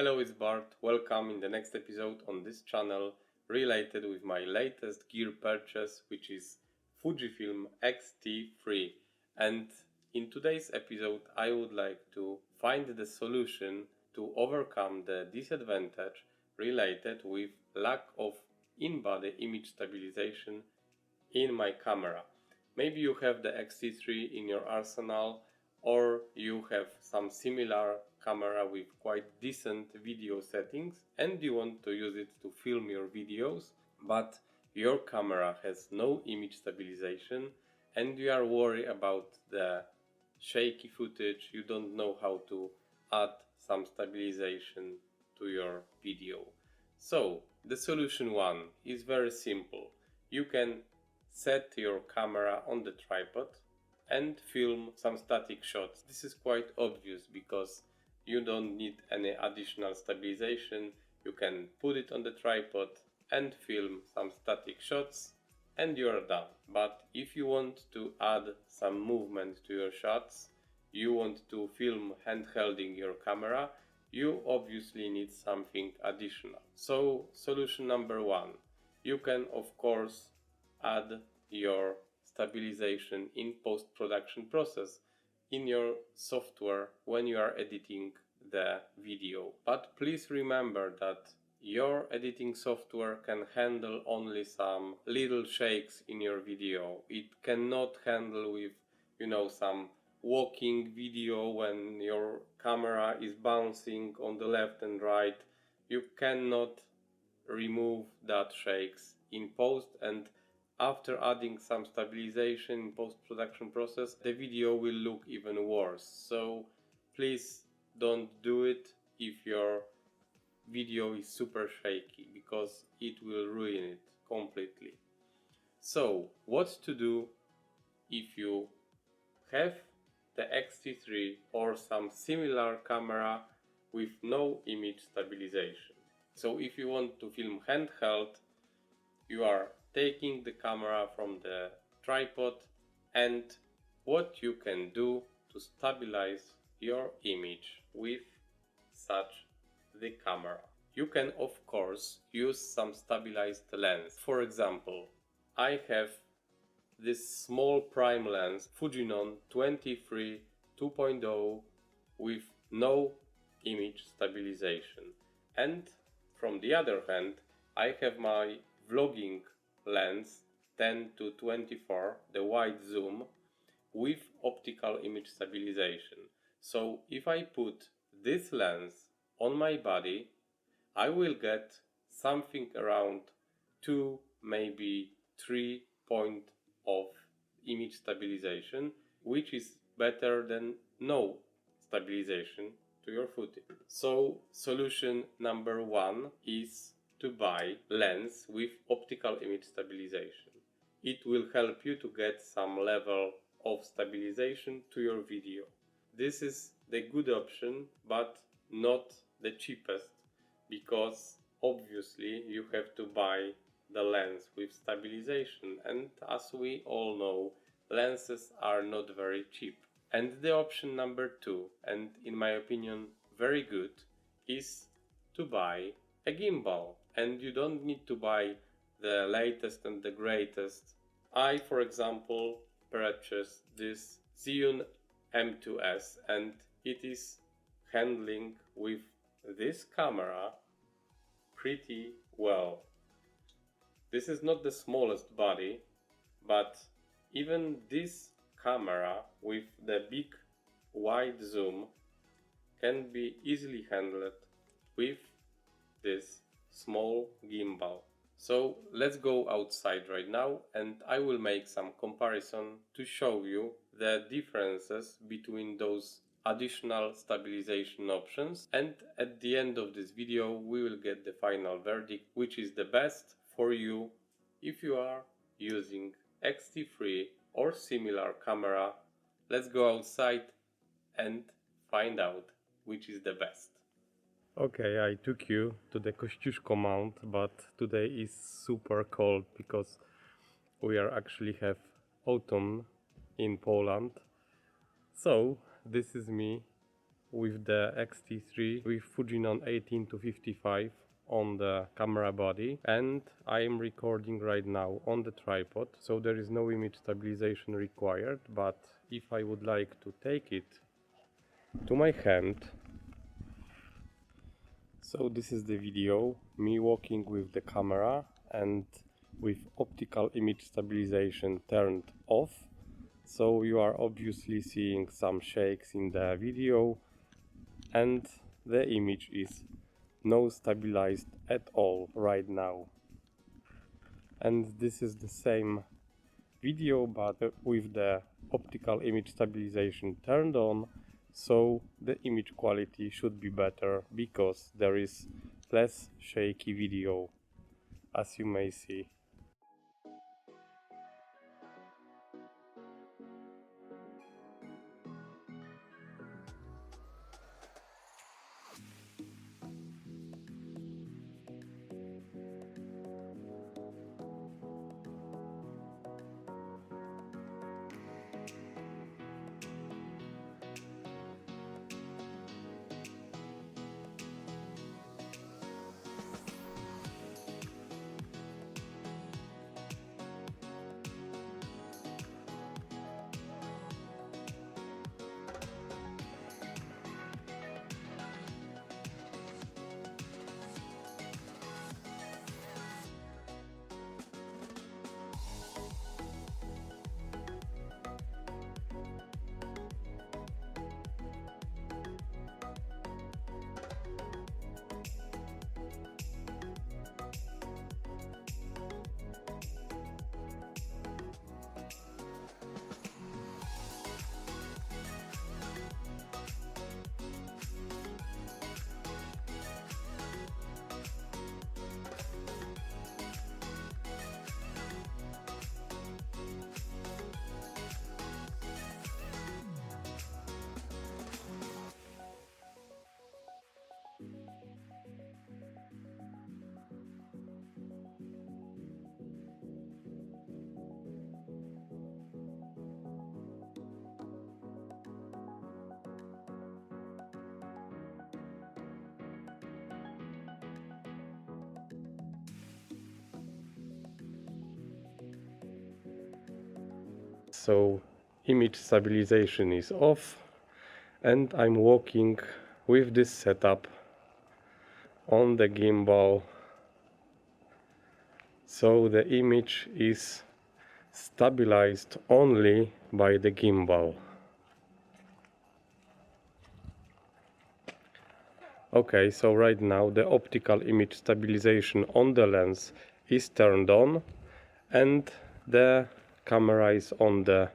Hello, it's bART. Welcome in the next episode on this channel related with my latest gear purchase, which is Fujifilm X-T3. And in today's episode I would like to find the solution to overcome the disadvantage related with lack of in-body image stabilization in my camera. Maybe you have the X-T3 in your arsenal, or you have some similar camera with quite decent video settings and you want to use it to film your videos, but your camera has no image stabilization and you are worried about the shaky footage. You don't know how to add some stabilization to your video. So the solution one is very simple. You can set your camera on the tripod and film some static shots. This is quite obvious because you don't need any additional stabilization. You can put it on the tripod and film some static shots and you are done. But if you want to add some movement to your shots, you want to film handhelding your camera, you obviously need something additional. So solution number one, you can of course add your stabilization in post-production process in your software when you are editing the video. But please remember that your editing software can handle only some little shakes in your video. It cannot handle with, some walking video when your camera is bouncing on the left and right. You cannot remove that shakes in post, and after adding some stabilization in post-production process, the video will look even worse. So please don't do it if your video is super shaky, because it will ruin it completely. So what to do if you have the X-T3 or some similar camera with no image stabilization? So if you want to film handheld, you are taking the camera from the tripod, and what you can do to stabilize your image with such the camera. You can of course use some stabilized lens. For example, I have this small prime lens Fujinon 23 2.0 with no image stabilization, and from the other hand I have my vlogging lens 10 to 24, the wide zoom, with optical image stabilization. So if I put this lens on my body, I will get something around 2, maybe 3 point of image stabilization, which is better than no stabilization to your footage. So solution number one is to buy lens with optical image stabilization. It will help you to get some level of stabilization to your video. This is the good option, but not the cheapest, because obviously you have to buy the lens with stabilization, and as we all know, lenses are not very cheap. And the option number two, and in my opinion very good, is to buy a gimbal. And you don't need to buy the latest and the greatest. I, for example, purchased this Zhiyun M2S, and it is handling with this camera pretty well. This is not the smallest body, but even this camera with the big wide zoom can be easily handled with this small gimbal. So let's go outside right now and I will make some comparison to show you the differences between those additional stabilization options, and at the end of this video we will get the final verdict, which is the best for you if you are using X-T3 or similar camera. Let's go outside and find out which is the best. Okay, I took you to the Kościuszko Mount, but today is super cold because we actually have autumn in Poland. So this is me with the X-T3 with Fujinon 18 to 55 on the camera body, and I am recording right now on the tripod, so there is no image stabilization required. But if I would like to take it to my hand, so this is the video, me walking with the camera and with optical image stabilization turned off. So you are obviously seeing some shakes in the video, and the image is no stabilized at all right now. And this is the same video but with the optical image stabilization turned on, so the image quality should be better because there is less shaky video, as you may see. So image stabilization is off, and I'm walking with this setup on the gimbal, so the image is stabilized only by the gimbal. Okay, so right now the optical image stabilization on the lens is turned on and the camera is on the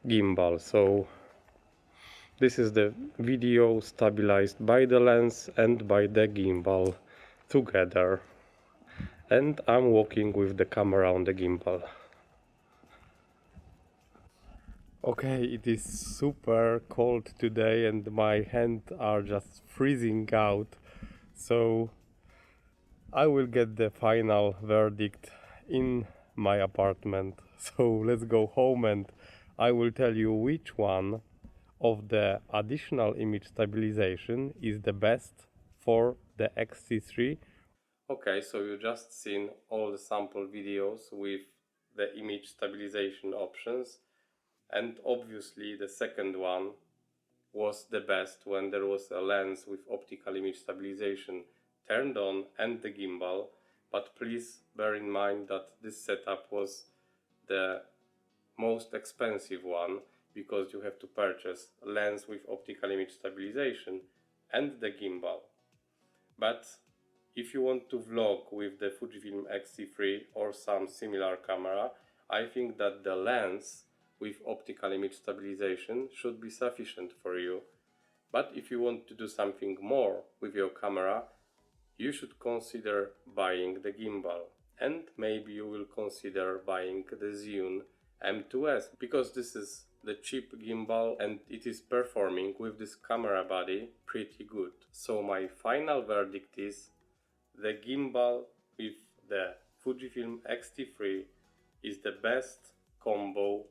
gimbal. So this is the video stabilized by the lens and by the gimbal together. And I'm walking with the camera on the gimbal. Okay, it is super cold today and my hands are just freezing out, so I will get the final verdict in my apartment. So let's go home and I will tell you which one of the additional image stabilization is the best for the X-T3. Okay, so you just seen all the sample videos with the image stabilization options. And obviously the second one was the best when there was a lens with optical image stabilization turned on and the gimbal. But please bear in mind that this setup was the most expensive one, because you have to purchase a lens with optical image stabilization and the gimbal. But if you want to vlog with the Fujifilm X-T3 or some similar camera, I think that the lens with optical image stabilization should be sufficient for you. But if you want to do something more with your camera, you should consider buying the gimbal, and maybe you will consider buying the Zhiyun M2S, because this is the cheap gimbal and it is performing with this camera body pretty good. So my final verdict is the gimbal with the Fujifilm X-T3 is the best combo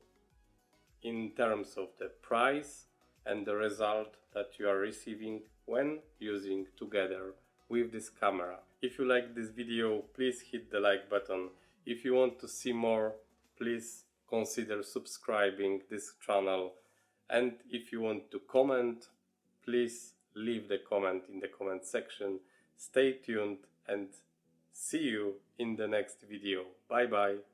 in terms of the price, and the result that you are receiving when using together with this camera. If you like this video, please hit the like button. If you want to see more, please consider subscribing this channel. And if you want to comment, please leave the comment in the comment section. Stay tuned and see you in the next video. Bye bye.